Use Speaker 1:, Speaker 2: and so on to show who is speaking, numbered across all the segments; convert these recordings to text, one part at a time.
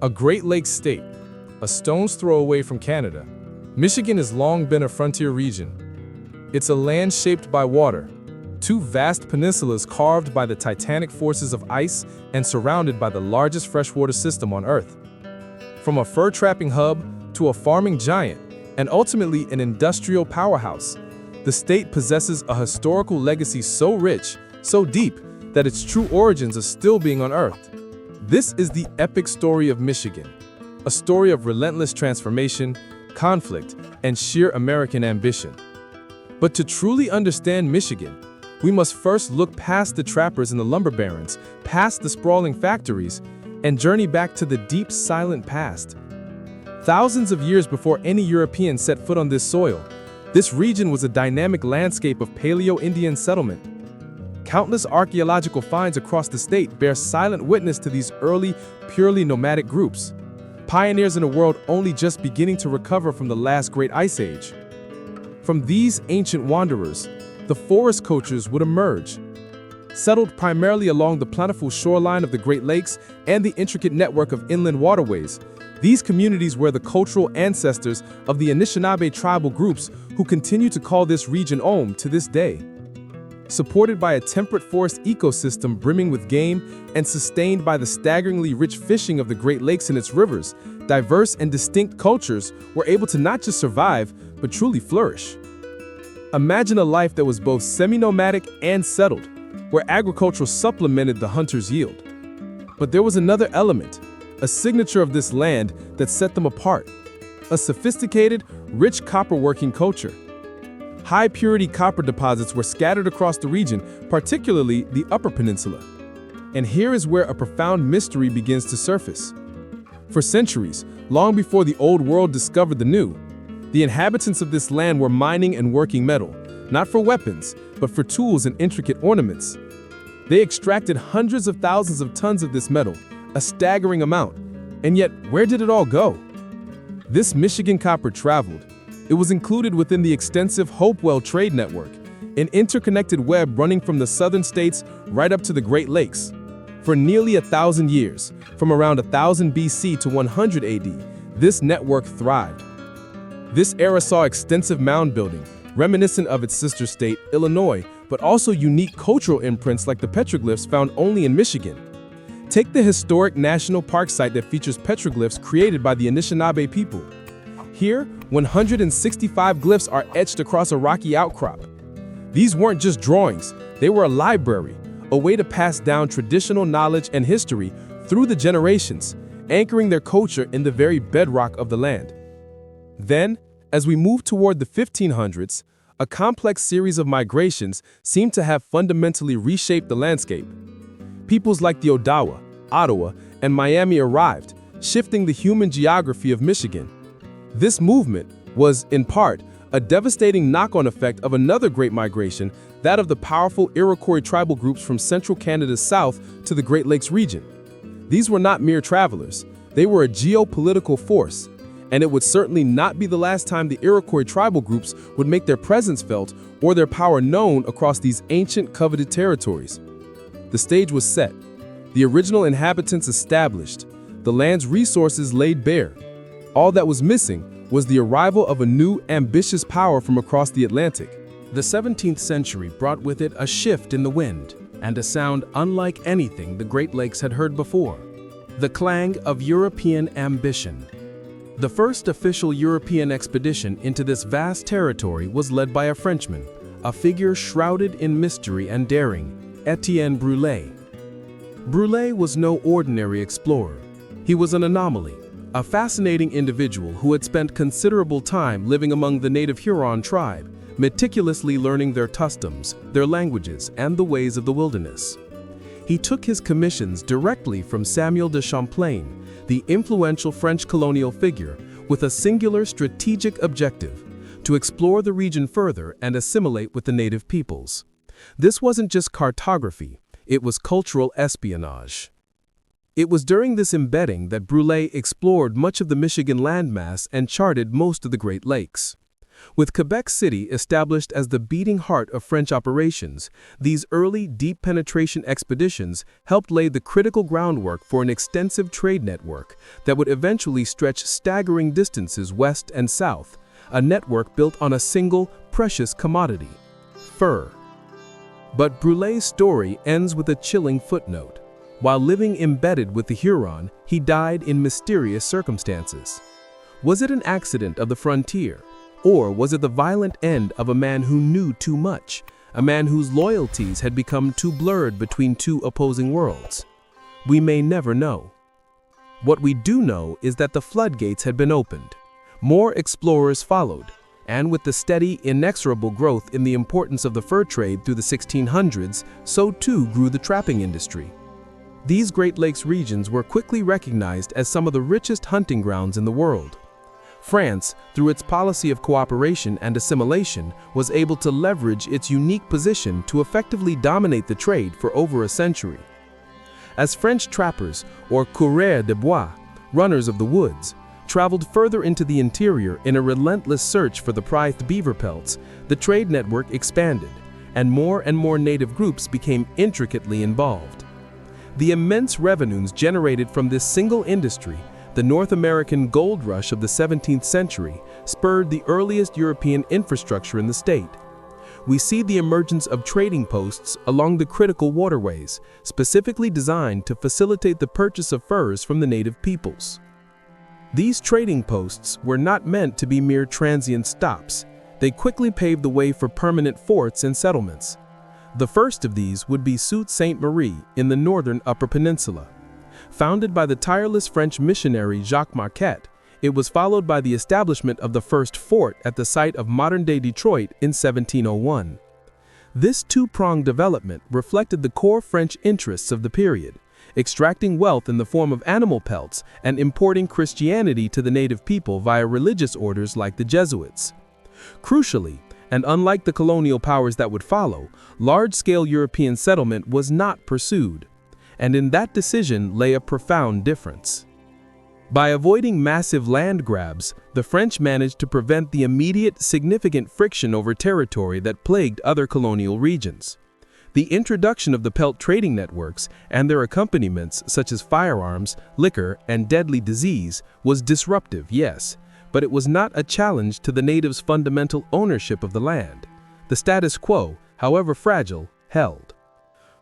Speaker 1: A Great Lakes state, a stone's throw away from Canada, Michigan has long been a frontier region. It's a land shaped by water, two vast peninsulas carved by the titanic forces of ice and surrounded by the largest freshwater system on Earth. From a fur-trapping hub to a farming giant, and ultimately an industrial powerhouse, the state possesses a historical legacy so rich, so deep, that its true origins are still being unearthed. This is the epic story of Michigan, a story of relentless transformation, conflict, and sheer American ambition. But to truly understand Michigan, we must first look past the trappers and the lumber barons, past the sprawling factories, and journey back to the deep, silent past. Thousands of years before any European set foot on this soil, this region was a dynamic landscape of Paleo-Indian settlement. Countless archaeological finds across the state bear silent witness to these early, purely nomadic groups, pioneers in a world only just beginning to recover from the last great ice age. From these ancient wanderers, the forest cultures would emerge. Settled primarily along the plentiful shoreline of the Great Lakes and the intricate network of inland waterways, these communities were the cultural ancestors of the Anishinaabe tribal groups who continue to call this region home to this day. Supported by a temperate forest ecosystem brimming with game and sustained by the staggeringly rich fishing of the Great Lakes and its rivers, diverse and distinct cultures were able to not just survive, but truly flourish. Imagine a life that was both semi-nomadic and settled, where agriculture supplemented the hunter's yield. But there was another element, a signature of this land that set them apart: a sophisticated, rich copper-working culture. High-purity copper deposits were scattered across the region, particularly the Upper Peninsula. And here is where a profound mystery begins to surface. For centuries, long before the Old World discovered the New, the inhabitants of this land were mining and working metal, not for weapons, but for tools and intricate ornaments. They extracted hundreds of thousands of tons of this metal, a staggering amount. And yet, where did it all go? This Michigan copper traveled. It was included within the extensive Hopewell trade network, an interconnected web running from the southern states right up to the Great Lakes. For nearly 1,000 years, from around 1000 BC to 100 AD, this network thrived. This era saw extensive mound building, reminiscent of its sister state, Illinois, but also unique cultural imprints like the petroglyphs found only in Michigan. Take the historic national park site that features petroglyphs created by the Anishinaabe people. Here, 165 glyphs are etched across a rocky outcrop. These weren't just drawings, they were a library, a way to pass down traditional knowledge and history through the generations, anchoring their culture in the very bedrock of the land. Then, as we move toward the 1500s, a complex series of migrations seemed to have fundamentally reshaped the landscape. Peoples like the Odawa, Ottawa, and Miami arrived, shifting the human geography of Michigan. This movement was, in part, a devastating knock-on effect of another great migration, that of the powerful Iroquois tribal groups from central Canada's south to the Great Lakes region. These were not mere travelers, they were a geopolitical force, and it would certainly not be the last time the Iroquois tribal groups would make their presence felt or their power known across these ancient coveted territories. The stage was set, the original inhabitants established, the land's resources laid bare. All that was missing was the arrival of a new, ambitious power from across the Atlantic. The 17th century brought with it a shift in the wind and a sound unlike anything the Great Lakes had heard before: the clang of European ambition. The first official European expedition into this vast territory was led by a Frenchman, a figure shrouded in mystery and daring, Etienne Brulé. Brulé was no ordinary explorer. He was an anomaly, a fascinating individual who had spent considerable time living among the native Huron tribe, meticulously learning their customs, their languages, and the ways of the wilderness. He took his commissions directly from Samuel de Champlain, the influential French colonial figure, with a singular strategic objective: to explore the region further and assimilate with the native peoples. This wasn't just cartography, it was cultural espionage. It was during this embedding that Brulé explored much of the Michigan landmass and charted most of the Great Lakes. With Quebec City established as the beating heart of French operations, these early, deep penetration expeditions helped lay the critical groundwork for an extensive trade network that would eventually stretch staggering distances west and south, a network built on a single, precious commodity: fur. But Brulé's story ends with a chilling footnote. While living embedded with the Huron, he died in mysterious circumstances. Was it an accident of the frontier? Or was it the violent end of a man who knew too much, a man whose loyalties had become too blurred between two opposing worlds? We may never know. What we do know is that the floodgates had been opened. More explorers followed, and with the steady, inexorable growth in the importance of the fur trade through the 1600s, so too grew the trapping industry. These Great Lakes regions were quickly recognized as some of the richest hunting grounds in the world. France, through its policy of cooperation and assimilation, was able to leverage its unique position to effectively dominate the trade for over a century. As French trappers, or coureurs de bois, runners of the woods, traveled further into the interior in a relentless search for the prized beaver pelts, the trade network expanded, and more native groups became intricately involved. The immense revenues generated from this single industry, the North American gold rush of the 17th century, spurred the earliest European infrastructure in the state. We see the emergence of trading posts along the critical waterways, specifically designed to facilitate the purchase of furs from the native peoples. These trading posts were not meant to be mere transient stops. They quickly paved the way for permanent forts and settlements. The first of these would be Sault Ste. Marie in the northern Upper Peninsula. Founded by the tireless French missionary Jacques Marquette, it was followed by the establishment of the first fort at the site of modern-day Detroit in 1701. This two-pronged development reflected the core French interests of the period, extracting wealth in the form of animal pelts and importing Christianity to the native people via religious orders like the Jesuits. Crucially, and unlike the colonial powers that would follow, large-scale European settlement was not pursued. And in that decision lay a profound difference. By avoiding massive land grabs, the French managed to prevent the immediate, significant friction over territory that plagued other colonial regions. The introduction of the pelt trading networks and their accompaniments, such as firearms, liquor, and deadly disease, was disruptive, yes, but it was not a challenge to the natives' fundamental ownership of the land. The status quo, however fragile, held.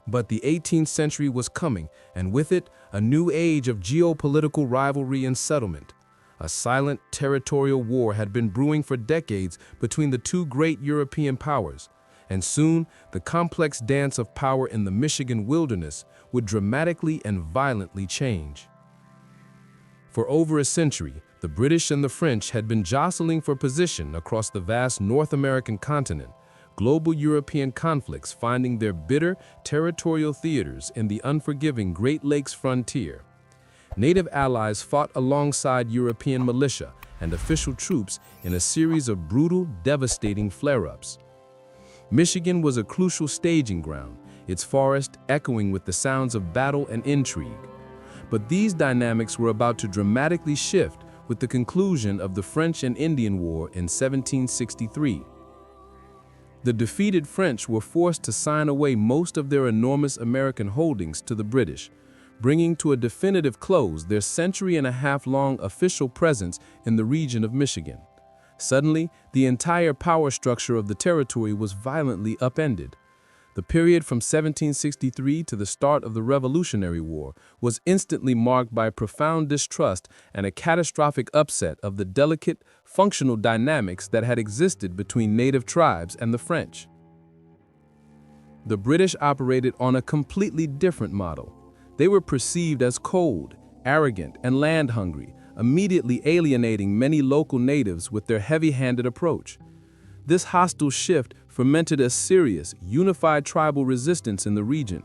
Speaker 1: But the 18th century was coming, and with it, a new age of geopolitical rivalry and settlement. A silent territorial war had been brewing for decades between the two great European powers, and soon the complex dance of power in the Michigan wilderness would dramatically and violently change. For over a century, the British and the French had been jostling for position across the vast North American continent, global European conflicts finding their bitter territorial theaters in the unforgiving Great Lakes frontier. Native allies fought alongside European militia and official troops in a series of brutal, devastating flare-ups. Michigan was a crucial staging ground, its forest echoing with the sounds of battle and intrigue. But these dynamics were about to dramatically shift with the conclusion of the French and Indian War in 1763. The defeated French were forced to sign away most of their enormous American holdings to the British, bringing to a definitive close their century-and-a-half-long official presence in the region of Michigan. Suddenly, the entire power structure of the territory was violently upended. The period from 1763 to the start of the Revolutionary War was instantly marked by profound distrust and a catastrophic upset of the delicate, functional dynamics that had existed between native tribes and the French. The British operated on a completely different model. They were perceived as cold, arrogant, and land-hungry, immediately alienating many local natives with their heavy-handed approach. This hostile shift fermented a serious, unified tribal resistance in the region.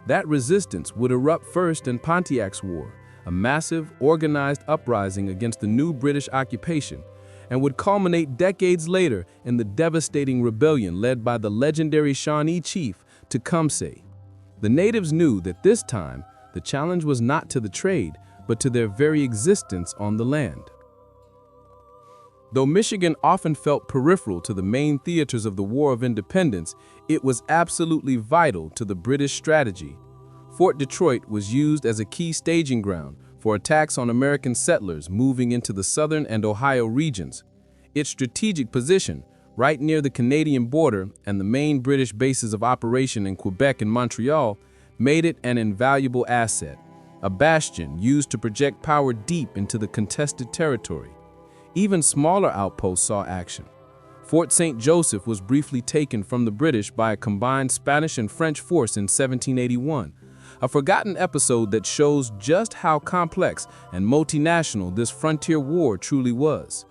Speaker 1: That resistance would erupt first in Pontiac's War, a massive, organized uprising against the new British occupation, and would culminate decades later in the devastating rebellion led by the legendary Shawnee chief Tecumseh. The natives knew that this time, the challenge was not to the trade, but to their very existence on the land.
Speaker 2: Though Michigan often felt peripheral to the main theaters of the War of Independence, it was absolutely vital to the British strategy. Fort Detroit was used as a key staging ground for attacks on American settlers moving into the southern and Ohio regions. Its strategic position, right near the Canadian border and the main British bases of operation in Quebec and Montreal, made it an invaluable asset, a bastion used to project power deep into the contested territory. Even smaller outposts saw action. Fort St. Joseph was briefly taken from the British by a combined Spanish and French force in 1781, a forgotten episode that shows just how complex and multinational this frontier war truly was.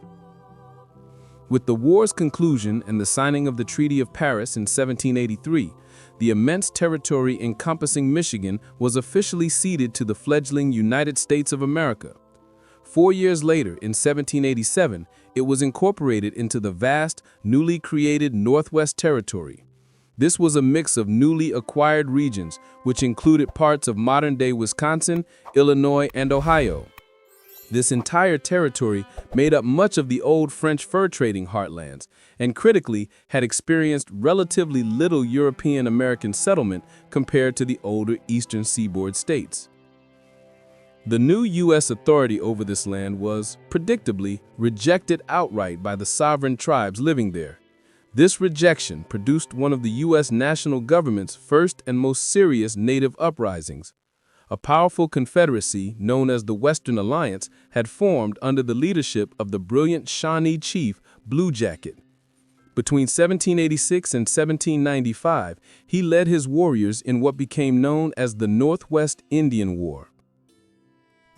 Speaker 2: With the war's conclusion and the signing of the Treaty of Paris in 1783, the immense territory encompassing Michigan was officially ceded to the fledgling United States of America. 4 years later, in 1787, it was incorporated into the vast, newly created Northwest Territory. This was a mix of newly acquired regions, which included parts of modern-day Wisconsin, Illinois, and Ohio. This entire territory made up much of the old French fur trading heartlands, and critically had experienced relatively little European-American settlement compared to the older eastern seaboard states. The new U.S. authority over this land was, predictably, rejected outright by the sovereign tribes living there. This rejection produced one of the U.S. national government's first and most serious native uprisings. A powerful confederacy known as the Western Alliance had formed under the leadership of the brilliant Shawnee chief Blue Jacket. Between 1786 and 1795, he led his warriors in what became known as the Northwest Indian War.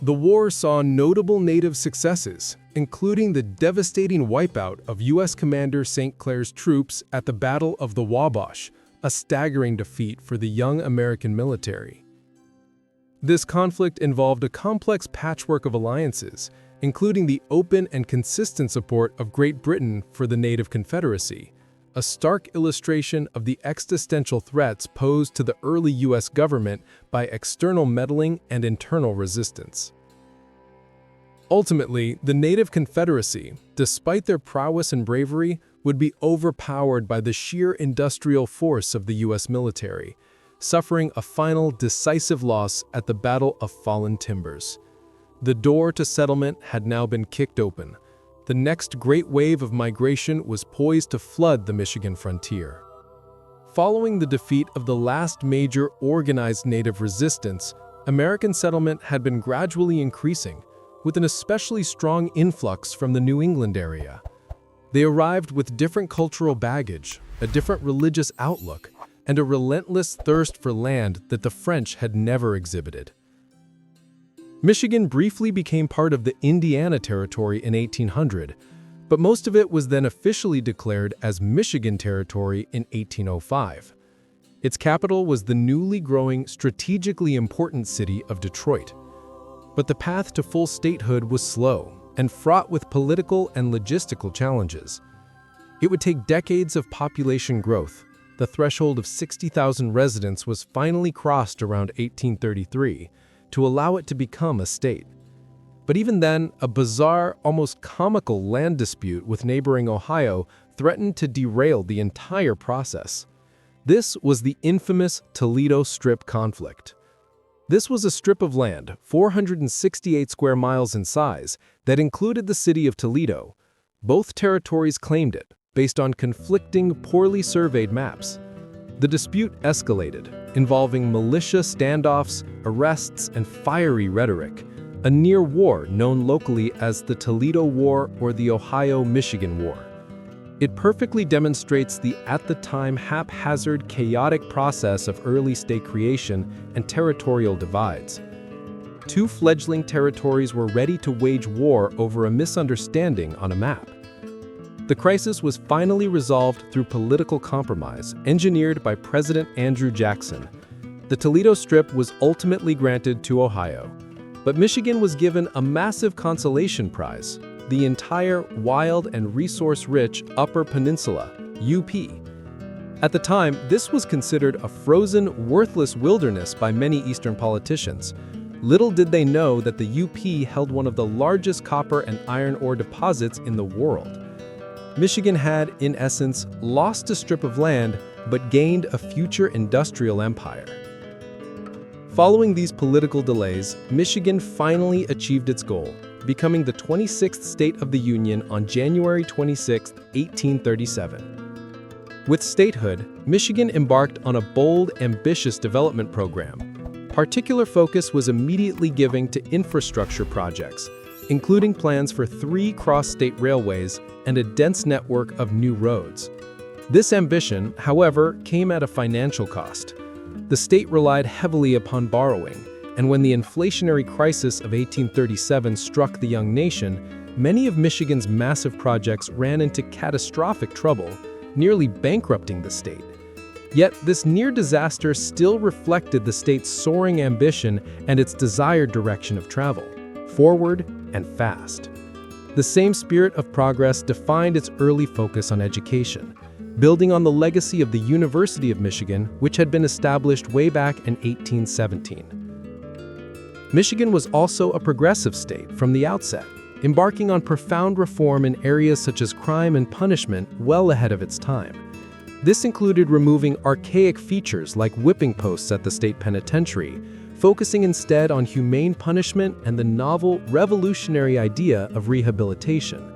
Speaker 1: The war saw notable native successes, including the devastating wipeout of U.S. Commander St. Clair's troops at the Battle of the Wabash, a staggering defeat for the young American military. This conflict involved a complex patchwork of alliances, including the open and consistent support of Great Britain for the Native Confederacy, a stark illustration of the existential threats posed to the early U.S. government by external meddling and internal resistance. Ultimately, the Native Confederacy, despite their prowess and bravery, would be overpowered by the sheer industrial force of the U.S. military, suffering a final decisive loss at the Battle of Fallen Timbers. The door to settlement had now been kicked open. The next great wave of migration was poised to flood the Michigan frontier. Following the defeat of the last major organized native resistance, American settlement had been gradually increasing, with an especially strong influx from the New England area. They arrived with different cultural baggage, a different religious outlook, and a relentless thirst for land that the French had never exhibited. Michigan briefly became part of the Indiana Territory in 1800, but most of it was then officially declared as Michigan Territory in 1805. Its capital was the newly growing, strategically important city of Detroit. But the path to full statehood was slow and fraught with political and logistical challenges. It would take decades of population growth. The threshold of 60,000 residents was finally crossed around 1833 to allow it to become a state. But even then, a bizarre, almost comical land dispute with neighboring Ohio threatened to derail the entire process. This was the infamous Toledo Strip conflict. This was a strip of land, 468 square miles in size, that included the city of Toledo. Both territories claimed it, based on conflicting, poorly surveyed maps. The dispute escalated, involving militia standoffs, arrests, and fiery rhetoric, a near war known locally as the Toledo War or the Ohio-Michigan War. It perfectly demonstrates the at-the-time haphazard, chaotic process of early state creation and territorial divides. Two fledgling territories were ready to wage war over a misunderstanding on a map. The crisis was finally resolved through political compromise, engineered by President Andrew Jackson. The Toledo Strip was ultimately granted to Ohio, but Michigan was given a massive consolation prize: the entire wild and resource-rich Upper Peninsula, UP. At the time, this was considered a frozen, worthless wilderness by many Eastern politicians.
Speaker 3: Little did they know that the UP held one of the largest copper and iron ore deposits in the world. Michigan had, in essence, lost a strip of land, but gained a future industrial empire. Following these political delays, Michigan finally achieved its goal, becoming the 26th state of the Union on January 26, 1837. With statehood, Michigan embarked on a bold, ambitious development program. Particular focus was immediately given to infrastructure projects, including plans for 3 cross-state railways and a dense network of new roads. This ambition, however, came at a financial cost. The state relied heavily upon borrowing, and when the inflationary crisis of 1837 struck the young nation, many of Michigan's massive projects ran into catastrophic trouble, nearly bankrupting the state. Yet this near disaster still reflected the state's soaring ambition and its desired direction of travel, forward and fast. The same spirit of progress defined its early focus on education, building on the legacy of the University of Michigan, which had been established way back in 1817. Michigan was also a progressive state from the outset, embarking on profound reform in areas such as crime and punishment well ahead of its time. This included removing archaic features like whipping posts at the state penitentiary, focusing instead on humane punishment and the novel, revolutionary idea of rehabilitation.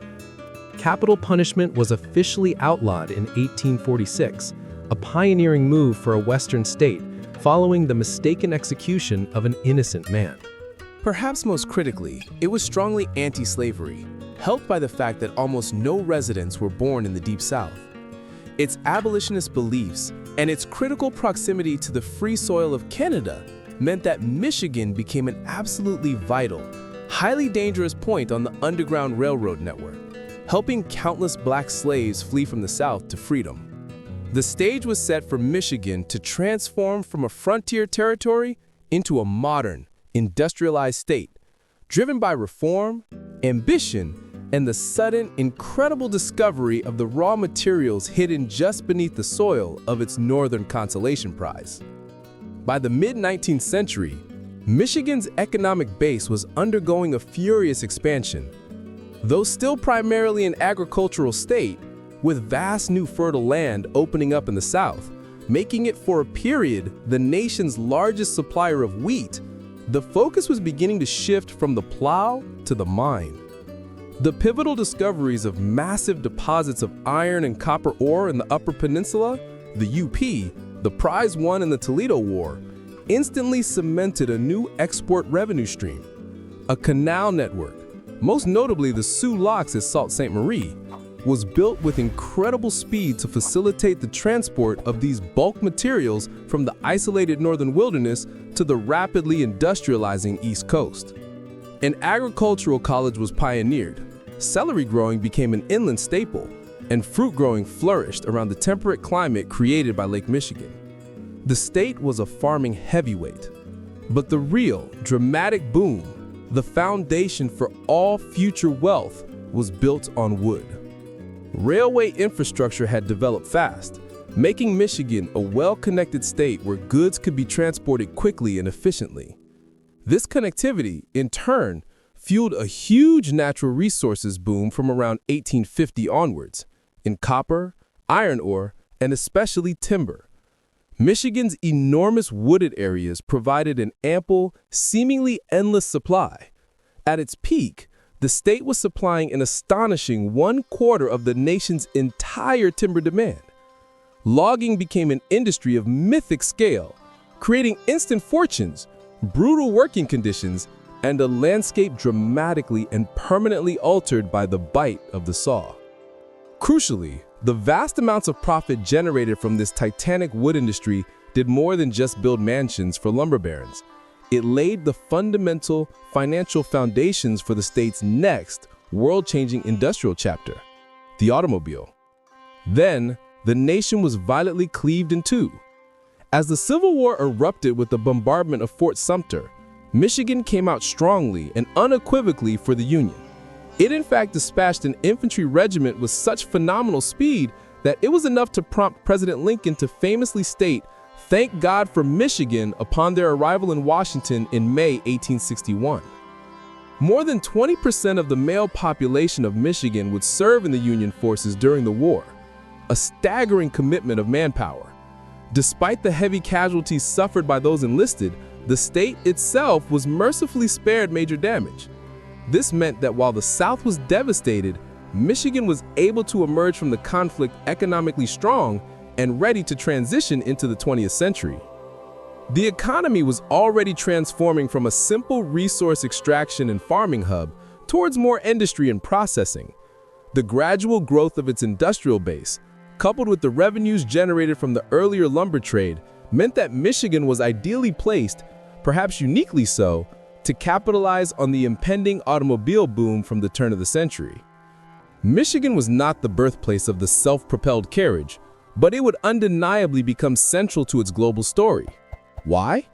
Speaker 3: Capital punishment was officially outlawed in 1846, a pioneering move for a Western state following the mistaken execution of an innocent man.
Speaker 2: Perhaps most critically, it was strongly anti-slavery, helped by the fact that almost no residents were born in the Deep South. Its abolitionist beliefs and its critical proximity to the free soil of Canada meant that Michigan became an absolutely vital, highly dangerous point on the Underground Railroad network, helping countless black slaves flee from the South to freedom. The stage was set for Michigan to transform from a frontier territory into a modern, industrialized state, driven by reform, ambition, and the sudden, incredible discovery of the raw materials hidden just beneath the soil of its Northern Consolation Prize. By the mid-19th century, Michigan's economic base was undergoing a furious expansion. Though still primarily an agricultural state, with vast new fertile land opening up in the South, making it for a period the nation's largest supplier of wheat, the focus was beginning to shift from the plow to the mine. The pivotal discoveries of massive deposits of iron and copper ore in the Upper Peninsula, the UP, the prize won in the Toledo War, instantly cemented a new export revenue stream. A canal network, most notably the Soo Locks at Sault Ste. Marie, was built with incredible speed to facilitate the transport of these bulk materials from the isolated northern wilderness to the rapidly industrializing East Coast. An agricultural college was pioneered, celery growing became an inland staple, and fruit growing flourished around the temperate climate created by Lake Michigan. The state was a farming heavyweight, but the real, dramatic boom, the foundation for all future wealth, was built on wood. Railway infrastructure had developed fast, making Michigan a well-connected state where goods could be transported quickly and efficiently. This connectivity, in turn, fueled a huge natural resources boom from around 1850 onwards, in copper, iron ore, and especially timber. Michigan's enormous wooded areas provided an ample, seemingly endless supply. At its peak, the state was supplying an astonishing 1/4 of the nation's entire timber demand. Logging became an industry of mythic scale, creating instant fortunes, brutal working conditions, and a landscape dramatically and permanently altered by the bite of the saw. Crucially, the vast amounts of profit generated from this titanic wood industry did more than just build mansions for lumber barons. It laid the fundamental financial foundations for the state's next world-changing industrial chapter, the automobile. Then, the nation was violently cleaved in two. As the Civil War erupted with the bombardment of Fort Sumter, Michigan came out strongly and unequivocally for the Union. It in fact dispatched an infantry regiment with such phenomenal speed that it was enough to prompt President Lincoln to famously state Thank God for Michigan upon their arrival in Washington in May 1861. More than 20% of the male population of Michigan would serve in the Union forces during the war, a staggering commitment of manpower. Despite the heavy casualties suffered by those enlisted, the state itself was mercifully spared major damage. This meant that while the South was devastated, Michigan was able to emerge from the conflict economically strong and ready to transition into the 20th century. The economy was already transforming from a simple resource extraction and farming hub towards more industry and processing. The gradual growth of its industrial base, coupled with the revenues generated from the earlier lumber trade, meant that Michigan was ideally placed, perhaps uniquely so, to capitalize on the impending automobile boom from the turn of the century. Michigan was not the birthplace of the self-propelled carriage, but it would undeniably become central to its global story. Why?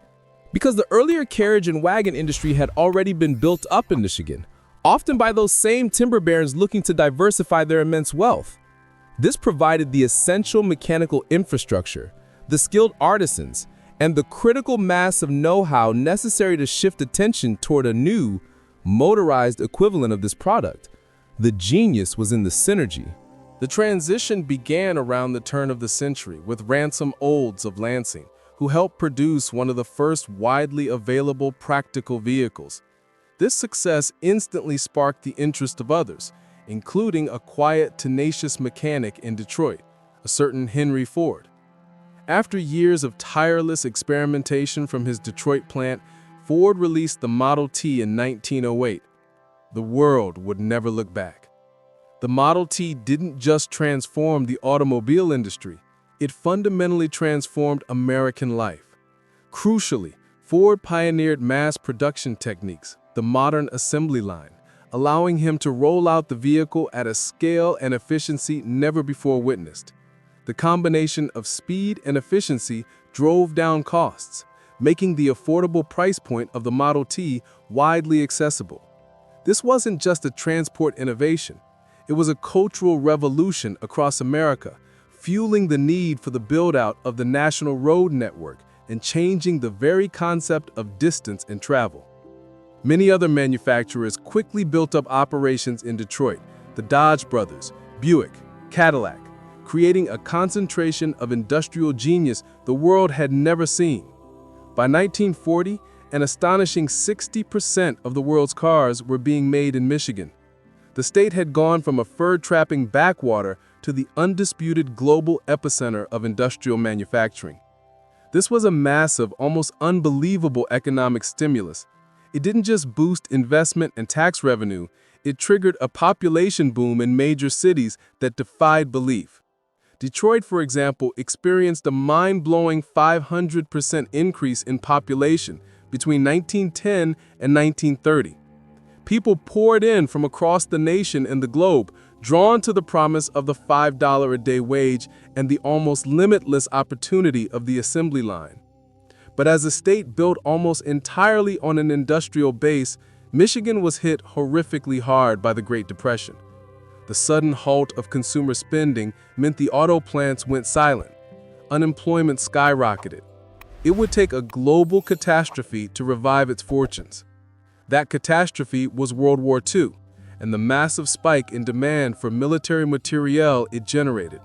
Speaker 2: Because the earlier carriage and wagon industry had already been built up in Michigan, often by those same timber barons looking to diversify their immense wealth. This provided the essential mechanical infrastructure, the skilled artisans, and the critical mass of know-how necessary to shift attention toward a new, motorized equivalent of this product. The genius was in the synergy.
Speaker 1: The transition began around the turn of the century with Ransom Olds of Lansing, who helped produce one of the first widely available practical vehicles. This success instantly sparked the interest of others, including a quiet, tenacious mechanic in Detroit, a certain Henry Ford. After years of tireless experimentation from his Detroit plant, Ford released the Model T in 1908. The world would never look back. The Model T didn't just transform the automobile industry, it fundamentally transformed American life. Crucially, Ford pioneered mass production techniques, the modern assembly line, allowing him to roll out the vehicle at a scale and efficiency never before witnessed. The combination of speed and efficiency drove down costs, making the affordable price point of the Model T widely accessible. This wasn't just a transport innovation, it was a cultural revolution across America, fueling the need for the build-out of the national road network and changing the very concept of distance and travel. Many other manufacturers quickly built up operations in Detroit, the Dodge brothers, Buick, Cadillac, creating a concentration of industrial genius the world had never seen. By 1940, an astonishing 60% of the world's cars were being made in Michigan. The state had gone from a fur-trapping backwater to the undisputed global epicenter of industrial manufacturing. This was a massive, almost unbelievable economic stimulus. It didn't just boost investment and tax revenue, it triggered a population boom in major cities that defied belief. Detroit, for example, experienced a mind-blowing 500% increase in population between 1910 and 1930. People poured in from across the nation and the globe, drawn to the promise of the $5 a day wage and the almost limitless opportunity of the assembly line. But as a state built almost entirely on an industrial base, Michigan was hit horrifically hard by the Great Depression. The sudden halt of consumer spending meant the auto plants went silent. Unemployment skyrocketed. It would take a global catastrophe to revive its fortunes. That catastrophe was World War II, and the massive spike in demand for military materiel it generated.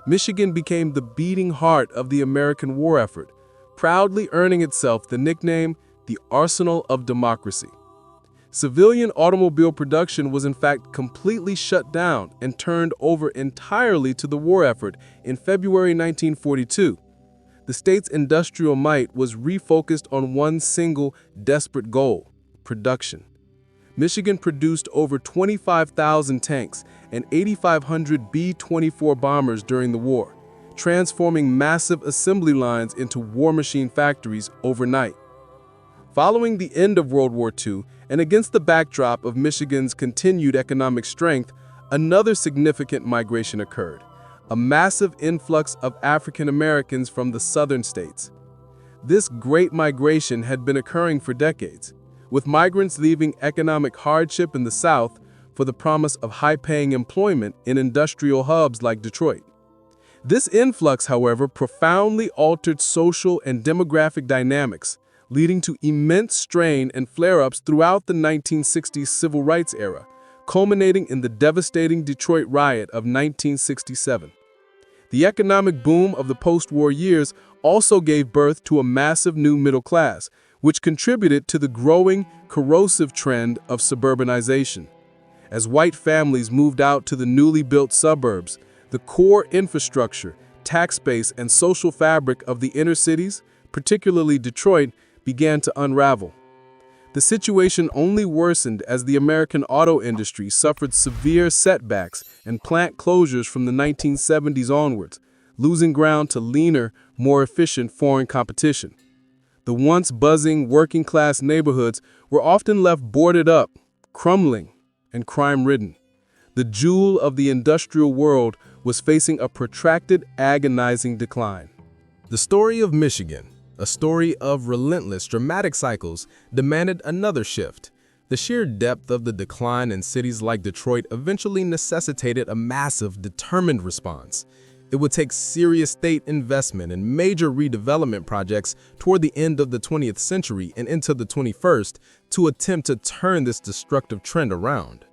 Speaker 1: Michigan became the beating heart of the American war effort, proudly earning itself the nickname the Arsenal of Democracy. Civilian automobile production was in fact completely shut down and turned over entirely to the war effort in February 1942. The state's industrial might was refocused on one single desperate goal: production. Michigan produced over 25,000 tanks and 8,500 B-24 bombers during the war, transforming massive assembly lines into war machine factories overnight. Following the end of World War II, and against the backdrop of Michigan's continued economic strength, another significant migration occurred: a massive influx of African Americans from the southern states. This great migration had been occurring for decades, with migrants leaving economic hardship in the South for the promise of high-paying employment in industrial hubs like Detroit.
Speaker 2: This influx, however, profoundly altered social and demographic dynamics, leading to immense strain and flare-ups throughout the 1960s civil rights era, culminating in the devastating Detroit riot of 1967. The economic boom of the post-war years also gave birth to a massive new middle class, which contributed to the growing, corrosive trend of suburbanization. As white families moved out to the newly built suburbs, the core infrastructure, tax base, and social fabric of the inner cities, particularly Detroit, began to unravel. The situation only worsened as the American auto industry suffered severe setbacks and plant closures from the 1970s onwards, losing ground to leaner, more efficient foreign competition. The once buzzing working-class neighborhoods were often left boarded up, crumbling, and crime-ridden. The jewel of the industrial world was facing a protracted, agonizing decline.
Speaker 1: The story of Michigan, a story of relentless, dramatic cycles, demanded another shift. The sheer depth of the decline in cities like Detroit eventually necessitated a massive, determined response. It would take serious state investment and major redevelopment projects toward the end of the 20th century and into the 21st to attempt to turn this destructive trend around.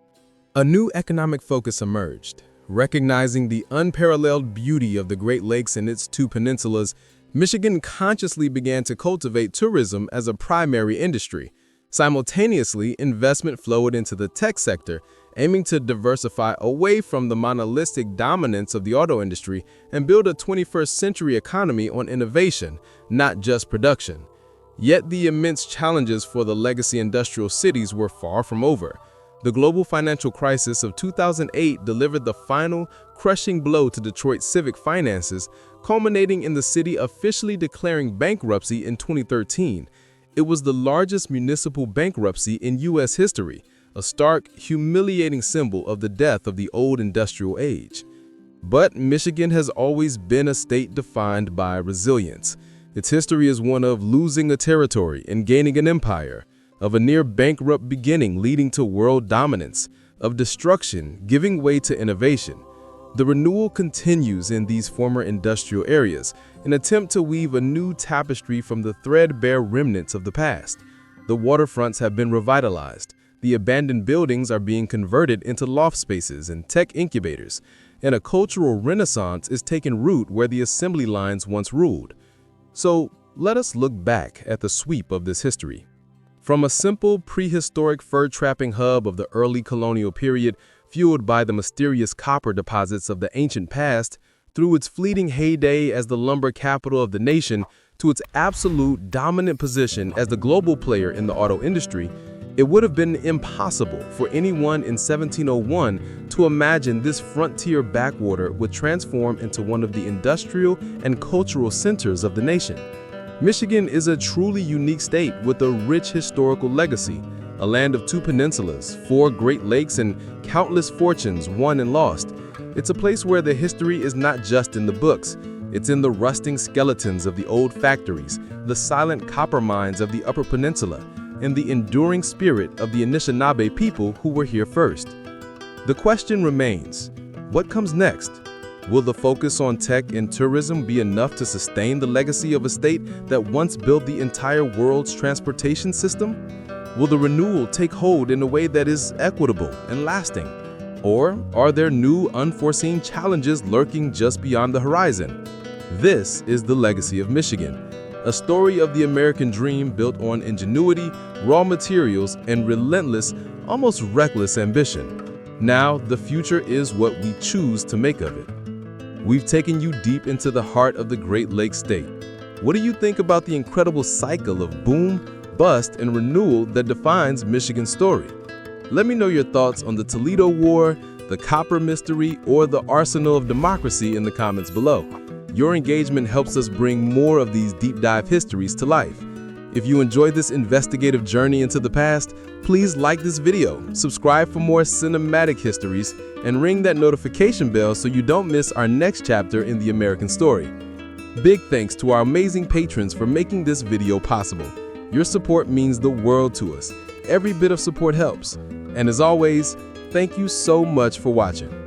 Speaker 1: A new economic focus emerged. Recognizing the unparalleled beauty of the Great Lakes and its two peninsulas, Michigan consciously began to cultivate tourism as a primary industry. Simultaneously, investment flowed into the tech sector, aiming to diversify away from the monolithic dominance of the auto industry and build a 21st century economy on innovation, not just production. Yet the immense challenges for the legacy industrial cities were far from over. The global financial crisis of 2008 delivered the final, crushing blow to Detroit's civic finances, culminating in the city officially declaring bankruptcy in 2013. It was the largest municipal bankruptcy in U.S. history, a stark, humiliating symbol of the death of the old industrial age. But Michigan has always been a state defined by resilience. Its history is one of losing a territory and gaining an empire, of a near-bankrupt beginning leading to world dominance, of destruction giving way to innovation. The renewal continues in these former industrial areas, an attempt to weave a new tapestry from the threadbare remnants of the past. The waterfronts have been revitalized, the abandoned buildings are being converted into loft spaces and tech incubators, and a cultural renaissance is taking root where the assembly lines once ruled. So let us look back at the sweep of this history. From a simple prehistoric fur-trapping hub of the early colonial period, fueled by the mysterious copper deposits of the ancient past, through its fleeting heyday as the lumber capital of the nation, to its absolute dominant position as the global player in the auto industry, it would have been impossible for anyone in 1701 to imagine this frontier backwater would transform into one of the industrial and cultural centers of the nation. Michigan is a truly unique state with a rich historical legacy, a land of two peninsulas, 4 Great Lakes, and countless fortunes won and lost. It's a place where the history is not just in the books. It's in the rusting skeletons of the old factories, the silent copper mines of the Upper Peninsula, and the enduring spirit of the Anishinaabe people who were here first. The question remains, what comes next? Will the focus on tech and tourism be enough to sustain the legacy of a state that once built the entire world's transportation system? Will the renewal take hold in a way that is equitable and lasting? Or are there new unforeseen challenges lurking just beyond the horizon? This is the legacy of Michigan, a story of the American dream built on ingenuity, raw materials, and relentless, almost reckless ambition. Now, the future is what we choose to make of it. We've taken you deep into the heart of the Great Lakes state. What do you think about the incredible cycle of boom, bust, and renewal that defines Michigan's story? Let me know your thoughts on the Toledo War, the Copper Mystery, or the Arsenal of Democracy in the comments below. Your engagement helps us bring more of these deep dive histories to life. If you enjoyed this investigative journey into the past, please like this video, subscribe for more cinematic histories, and ring that notification bell so you don't miss our next chapter in the American story. Big thanks to our amazing patrons for making this video possible. Your support means the world to us. Every bit of support helps. And as always, thank you so much for watching.